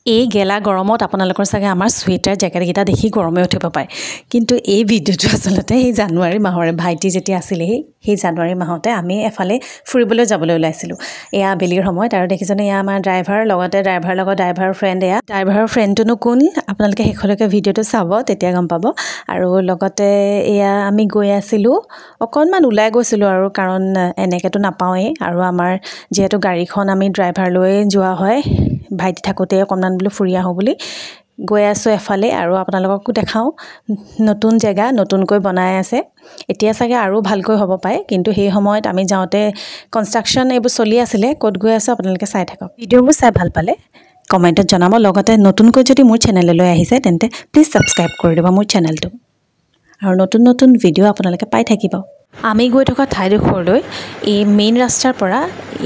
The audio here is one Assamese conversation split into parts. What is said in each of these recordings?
এই গেলা গৰমত আপোনালোকৰ চাগে আমাৰ সুৱেটাৰ জেকেটকেইটা দেখি গৰমে উঠিব পাৰে কিন্তু এই ভিডিঅ'টো আচলতে এই জানুৱাৰী মাহৰে ভাইটি যেতিয়া আছিলে সেই জানুৱাৰী মাহতে আমি এফালে ফুৰিবলৈ যাবলৈ ওলাইছিলোঁ এয়া আবেলিৰ সময়ত আৰু দেখিছেনে এয়া আমাৰ ড্ৰাইভাৰৰ লগত ড্ৰাইভাৰ ফ্ৰেণ্ড এয়া ড্ৰাইভাৰৰ ফ্ৰেণ্ডটোনো কোন আপোনালোকে শেষলৈকে ভিডিঅ'টো চাব তেতিয়া গম পাব আৰু লগতে এয়া আমি গৈ আছিলোঁ অকণমান ওলাই গৈছিলোঁ আৰু কাৰণ এনেকেতো নাপাওঁৱেই আৰু আমাৰ যিহেতু গাড়ীখন আমি ড্ৰাইভাৰ লৈ যোৱা হয় ভাইটি থাকোঁতে অকণমান বোলো ফুৰি আহোঁ বুলি গৈ আছোঁ এফালে আৰু আপোনালোককো দেখাওঁ নতুন জেগা নতুনকৈ বনাই আছে এতিয়া চাগে আৰু ভালকৈ হ'ব পাৰে কিন্তু সেই সময়ত আমি যাওঁতে কনষ্ট্ৰাকশ্যন এইবোৰ চলি আছিলে ক'ত গৈ আছোঁ আপোনালোকে চাই থাকক ভিডিঅ'বোৰ চাই ভাল পালে কমেণ্টত জনাব লগতে নতুনকৈ যদি মোৰ চেনেললৈ আহিছে তেন্তে প্লিজ ছাবস্ক্ৰাইব কৰি দিব মোৰ চেনেলটো আৰু নতুন ভিডিঅ' আপোনালোকে পাই থাকিব আমি গৈ থকা ঠাইডোখৰলৈ এই মেইন ৰাস্তাৰ পৰা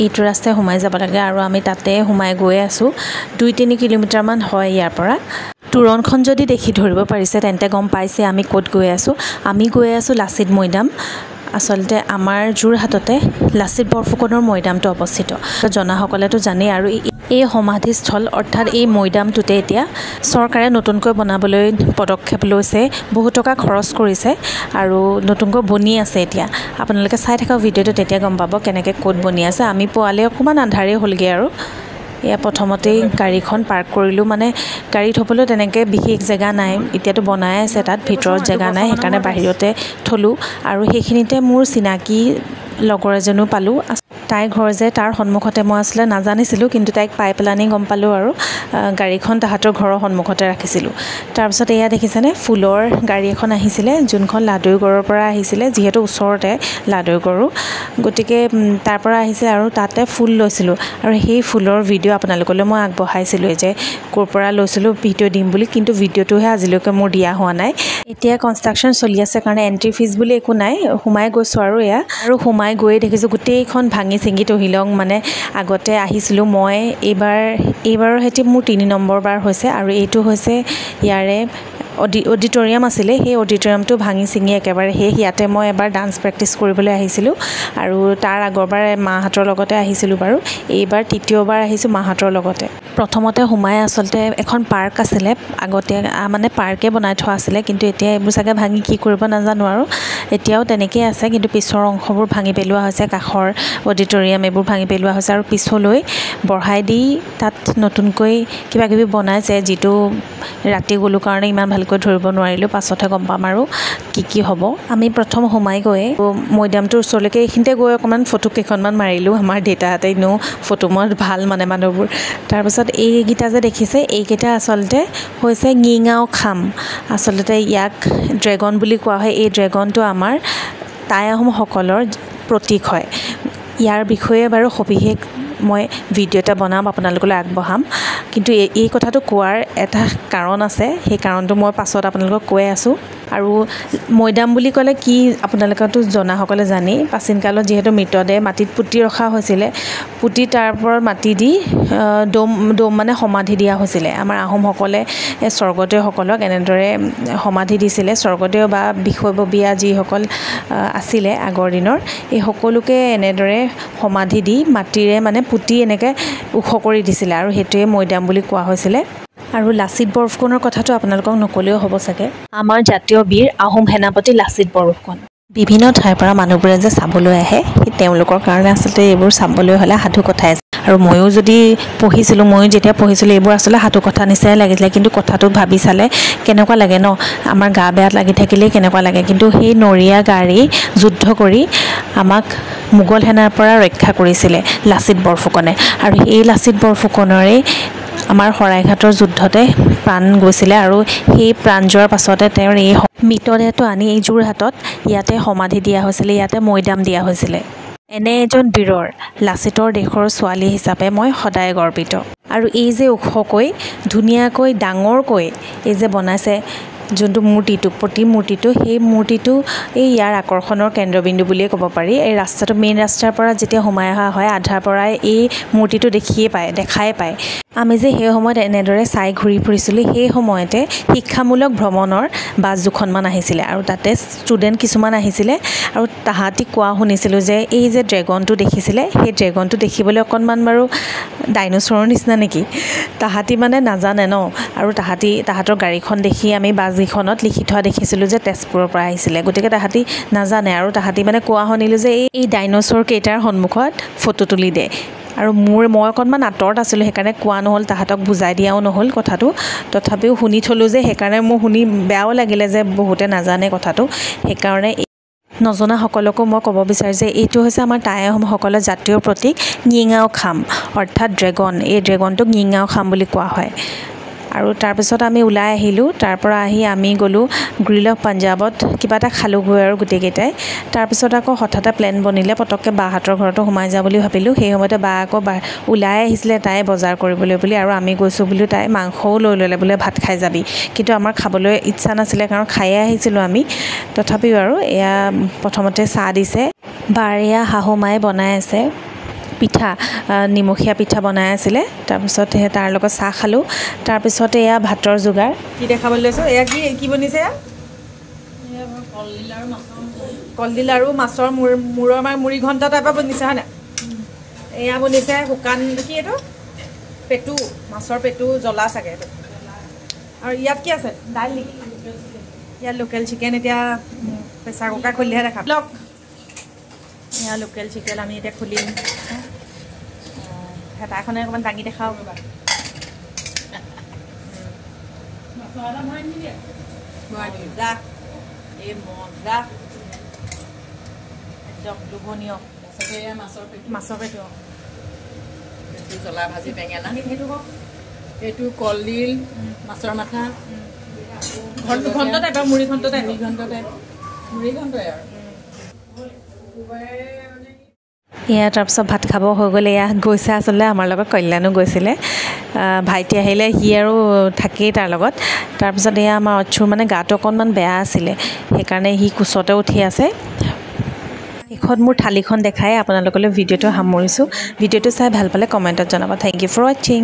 এইটো ৰাস্তাই সোমাই যাব লাগে আৰু আমি তাতে সোমাই গৈ আছোঁ 2-3 কিলোমিটাৰমান হয় ইয়াৰ পৰা তোৰণখন যদি দেখি ধৰিব পাৰিছে তেন্তে গম পাইছে আমি ক'ত গৈ আছোঁ আমি গৈ আছোঁ লাচিত মৈদাম আচলতে আমাৰ যোৰহাটতে লাচিত বৰফুকনৰ মৈদামটো অৱস্থিত জনাসকলেতো জানেই আৰু এই সমাধিস্থল অৰ্থাৎ এই মৈদামটোতে এতিয়া চৰকাৰে নতুনকৈ বনাবলৈ পদক্ষেপ লৈছে বহু টকা খৰচ কৰিছে আৰু নতুনকৈ বনি আছে এতিয়া আপোনালোকে চাই থকা ভিডিঅ'টো তেতিয়া গম পাব কেনেকৈ ক'ত বনি আছে আমি পোৱালে অকণমান আন্ধাৰেই হ'লগৈ আৰু এয়া প্ৰথমতেই গাড়ীখন পাৰ্ক কৰিলোঁ মানে গাড়ী থ'বলৈ তেনেকৈ বিশেষ জেগা নাই এতিয়াতো বনাই আছে তাত ভিতৰত জেগা নাই সেইকাৰণে বাহিৰতে থলোঁ আৰু সেইখিনিতে মোৰ চিনাকি লগৰ এজনো পালোঁ তাইৰ ঘৰ যে তাৰ সন্মুখতে মই আচলতে নাজানিছিলোঁ কিন্তু তাইক পাই পেলানি গম পালোঁ আৰু গাড়ীখন তাহাঁতৰ ঘৰৰ সন্মুখতে ৰাখিছিলোঁ তাৰপিছত এয়া দেখিছেনে ফুলৰ গাড়ী এখন আহিছিলে যোনখন লাডুৰগড়ৰ পৰা আহিছিলে যিহেতু ওচৰতে লাডুৰগড় গতিকে তাৰ পৰা আহিছে আৰু তাতে ফুল লৈছিলোঁ আৰু সেই ফুলৰ ভিডিঅ' আপোনালোকলৈ মই আগবঢ়াইছিলোঁ যে ক'ৰ পৰা লৈছিলোঁ ভিডিঅ' দিম বুলি কিন্তু ভিডিঅ'টোহে আজিলৈকে মোৰ দিয়া হোৱা নাই এতিয়া কনষ্ট্ৰাকশ্যন চলি আছে কাৰণে এণ্ট্ৰি ফিজ বুলি একো নাই সোমাই গৈছোঁ আৰু এয়া আৰু সোমাই গৈয়ে দেখিছোঁ গোটেইখন ভাঙি চিঙি তহিলং মানে আগতে আহিছিলোঁ মই এইবাৰৰ সৈতে মোৰ 3 নম্বৰ বাৰ হৈছে আৰু এইটো হৈছে ইয়াৰে অডিটৰিয়াম আছিলে সেই অডিটৰিয়ামটো ভাঙি চিঙি একেবাৰে ইয়াতে মই এবাৰ ডান্স প্ৰেক্টিছ কৰিবলৈ আহিছিলোঁ আৰু তাৰ আগৰবাৰ মাহঁতৰ লগতে আহিছিলোঁ বাৰু এইবাৰ তৃতীয়বাৰ আহিছোঁ মাহঁতৰ লগতে প্ৰথমতে সোমাই আচলতে এখন পাৰ্ক আছিলে আগতে মানে পাৰ্কে বনাই থোৱা আছিলে কিন্তু এতিয়া এইবোৰ চাগে ভাঙি কি কৰিব নাজানো আৰু এতিয়াও তেনেকৈ আছে কিন্তু পিছৰ অংশবোৰ ভাঙি পেলোৱা হৈছে কাষৰ অডিটৰিয়াম এইবোৰ ভাঙি পেলোৱা হৈছে আৰু পিছলৈ বঢ়াই দি তাত নতুনকৈ কিবাকিবি বনাইছে যিটো ৰাতি গ'লোঁ কাৰণে ইমান ভালকৈ ধৰিব নোৱাৰিলোঁ পাছতহে গম পাম আৰু কি হ'ব আমি প্ৰথম সোমাই গৈ মৈদামটোৰ ওচৰলৈকে এইখিনিতে গৈ অকণমান ফটো কেইখনমান মাৰিলোঁ আমাৰ দেউতাহঁতে ফটো মই ভাল মানে মানুহবোৰ তাৰপিছত এইকেইটা যে দেখিছে এইকেইটা আচলতে হৈছে ঙিঙাও খাম আচলতে ইয়াক ড্ৰেগন বুলি কোৱা হয় এই ড্ৰেগনটো আমাৰ টাই আহোমসকলৰ প্ৰতীক হয় ইয়াৰ বিষয়ে বাৰু সবিশেষ মই ভিডিঅ' এটা বনাম আপোনালোকলৈ আগবঢ়াম কিন্তু এই কথাটো কোৱাৰ এটা কাৰণ আছে সেই কাৰণটো মই পাছত আপোনালোকক কৈ আছোঁ আৰু মৈদাম বুলি ক'লে কি আপোনালোকেতো জনাসকলে জানেই প্ৰাচীন কালত যিহেতু মৃতদেহ মাটিত পুতি ৰখা হৈছিলে পুতি তাৰ ওপৰত মাটি দি দম মানে সমাধি দিয়া হৈছিলে আমাৰ আহোমসকলে স্বৰ্গদেউসকলক এনেদৰে সমাধি দিছিলে স্বৰ্গদেউ বা বিষয়ববীয়া যিসকল আছিলে আগৰ দিনৰ এই সকলোকে এনেদৰে সমাধি দি মাটিৰে মানে পুতি এনেকৈ ওখ কৰি দিছিলে আৰু সেইটোৱে মৈদাম বুলি কোৱা হৈছিলে আৰু লাচিত বৰফুকনৰ কথাটো আপোনালোকক নকলেও হ'ব চাগে আমাৰ জাতীয় বীৰ আহোম সেনাপতি লাচিত বৰফুকন বিভিন্ন ঠাইৰ পৰা মানুহবোৰে যে চাবলৈ আহে তেওঁলোকৰ কাৰণে আচলতে এইবোৰ চাবলৈ হ'লে সাধু কথাই আছে আৰু ময়ো যেতিয়া পঢ়িছিলোঁ এইবোৰ আচলতে সাধু কথা নিচিনাই লাগিছিলে কিন্তু কথাটো ভাবি চালে কেনেকুৱা লাগে ন আমাৰ গা বেয়া লাগি থাকিলেই কেনেকুৱা লাগে কিন্তু সেই নৰীয়া গাড়ী যুদ্ধ কৰি আমাক মোগল সেনাৰ পৰা ৰক্ষা কৰিছিলে লাচিত বৰফুকনে আৰু এই লাচিত বৰফুকনৰে আমাৰ শৰাইঘাটৰ যুদ্ধতে প্ৰাণ গৈছিলে আৰু সেই প্ৰাণ যোৱাৰ পাছতে তেওঁৰ এই মৃতদেহটো আনি এই যোৰহাটত ইয়াতে সমাধি দিয়া হৈছিলে ইয়াতে মৈদাম দিয়া হৈছিলে এনে এজন বীৰৰ লাচিতৰ দেশৰ ছোৱালী হিচাপে মই সদায় গৰ্বিত আৰু এই যে ওখকৈ ধুনীয়াকৈ ডাঙৰকৈ এই যে বনাইছে যোনটো মূৰ্তিটো প্ৰতিমূৰ্তিটো সেই মূৰ্তিটো এই ইয়াৰ আকৰ্ষণৰ কেন্দ্ৰবিন্দু বুলিয়ে ক'ব পাৰি এই ৰাস্তাটো মেইন ৰাস্তাৰ পৰা যেতিয়া সোমাই অহা হয় আধাৰ পৰাই এই মূৰ্তিটো দেখাই পায় আমি যে সেই সময়ত এনেদৰে চাই ঘূৰি ফুৰিছিলোঁ সেই সময়তে শিক্ষামূলক ভ্ৰমণৰ বাছ দুখনমান আহিছিলে আৰু তাতে ষ্টুডেণ্ট কিছুমান আহিছিলে আৰু তাহাঁতি কোৱা শুনিছিলোঁ যে এই যে ড্ৰেগনটো দেখিছিলে সেই ড্ৰেগনটো দেখিবলৈ অকণমান বাৰু ডাইন'ছৰৰ নিচিনা নেকি তাহাঁতি মানে নাজানে ন আৰু তাহাঁতৰ গাড়ীখন দেখি আমি বাছকেইখনত লিখি থোৱা দেখিছিলোঁ যে তেজপুৰৰ পৰা আহিছিলে গতিকে তাহাঁতি নাজানে আৰু তাহাঁতি মানে কোৱা শুনিলোঁ যে এই ডাইন'ছৰ কেইটাৰ সন্মুখত ফটো তুলি দে আৰু মই অকণমান আঁতৰত আছিলোঁ সেইকাৰণে কোৱা নহ'ল তাহাঁতক বুজাই দিয়াও নহ'ল কথাটো তথাপিও শুনি থলোঁ যে সেইকাৰণে মোৰ শুনি বেয়াও লাগিলে যে বহুতে নাজানে কথাটো সেইকাৰণে নজনাসকলকো মই ক'ব বিচাৰোঁ যে এইটো হৈছে আমাৰ টাই আহোমসকলৰ জাতীয় প্ৰতীক ঙিঙাও খাম অৰ্থাৎ ড্ৰেগন এই ড্ৰেগনটোক ঙিঙাও খাম বুলি কোৱা হয় আৰু তাৰপিছত আমি ওলাই আহিলোঁ তাৰপৰা আহি আমি গ'লোঁ গ্ৰিল অফ পাঞ্জাৱত কিবা এটা খালোঁগৈ আৰু গোটেইকেইটাই তাৰপিছত আকৌ হঠাতে প্লেন বনিলে পটককৈ বাহঁতৰ ঘৰতো সোমাই যাওঁ বুলি ভাবিলোঁ সেই সময়তে বা আকৌ ওলাই আহিছিলে তাই বজাৰ কৰিবলৈ বুলি আৰু আমি গৈছোঁ বুলি তাই মাংসও লৈ ল'লে বোলে ভাত খাই যাবি কিন্তু আমাৰ খাবলৈ ইচ্ছা নাছিলে কাৰণ খায়ে আহিছিলোঁ আমি তথাপিও আৰু এয়া প্ৰথমতে চাহ দিছে বাৰ এয়া শাহু মায়ে বনাই আছে পিঠা নিমখীয়া পিঠা বনাই আছিলে তাৰপিছত তাৰ লগত চাহ খালোঁ তাৰপিছতে এয়া ভাতৰ যোগাৰ কি দেখাবলৈ লৈছোঁ এয়া কি বনিছে কলডিল আৰু মাছৰ মূৰৰ মুড়ি ঘণ্টা টাইপৰ বনিছে হয় নাই এয়া বনিছে শুকান কি এইটো পেটু মাছৰ পেটু জ্বলা চাগে এইটো আৰু ইয়াত কি আছে দাইল নেকি ইয়াত লোকেল চিকেন এতিয়া প্ৰেছাৰ কুকাৰ খুলিলেহে দেখা লওক এয়া লোকেল চিকেন আমি এতিয়া খুলিম হেতাখনে অকণমান দাঙি দেখাওঁ মজা এই মজা একদম লোভনীয় মাছৰ পেটু জ্বলা ভাজি বেঙেনা সেইটো কওক এইটো কলডিল মাছৰ মাথা ঘণ্ট টাইপ মুড়ি ঘণ্ট টাইপ মুড়ি ঘণ্টই আৰু এয়া তাৰপিছত ভাত খাব হৈ গ'লে এয়া গৈছে আচলতে আমাৰ লগত কল্যাণো গৈছিলে ভাইটি আহিলে সি আৰু থাকেই তাৰ লগত তাৰপিছত এয়া আমাৰ অচ্ছুৰ মানে গাটো অকণমান বেয়া আছিলে সেইকাৰণে সি কোচতে উঠি আছে শেষত মোৰ থালিখন দেখাই আপোনালোকলৈ ভিডিঅ'টো সামৰিছোঁ ভিডিঅ'টো চাই ভাল পালে কমেণ্টত জনাব থেংক ইউ ফৰ ৱাচিং